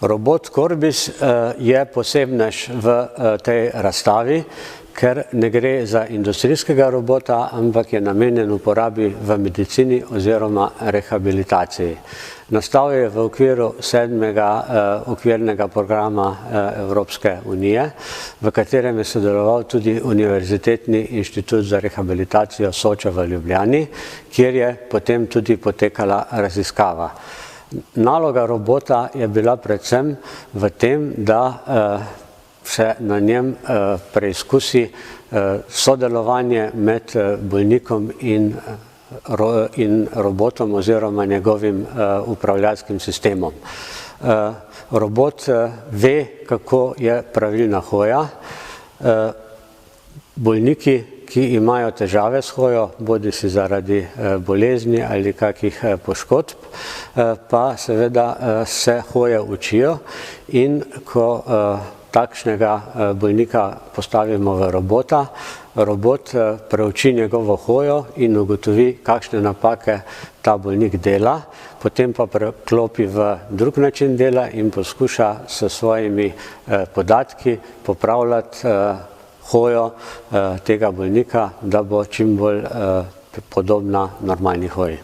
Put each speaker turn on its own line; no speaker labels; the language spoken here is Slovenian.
Robot Corbis je posebnež v tej razstavi, ker ne gre za industrijskega robota, ampak je namenjen uporabi v medicini oziroma rehabilitaciji. Nastal je v okviru 7. okvirnega programa Evropske unije, v katerem je sodeloval tudi Univerzitetni inštitut za rehabilitacijo Soča v Ljubljani, kjer je potem tudi potekala raziskava. Naloga robota je bila predvsem v tem, da se na njem preizkusi sodelovanje med bolnikom in robotom oziroma njegovim upravljalskim sistemom. Robot ve, kako je pravilna hoja. Bolniki, ki imajo težave s hojo, bodisi zaradi bolezni ali kakih poškodb, pa seveda se hoje učijo, in ko takšnega bolnika postavimo v robota, robot preuči njegovo hojo in ugotovi, kakšne napake ta bolnik dela, potem pa preklopi v drug način dela in poskuša s svojimi podatki popravljati hojo tega bolnika, da bo čim bolj podobna normalni hoji.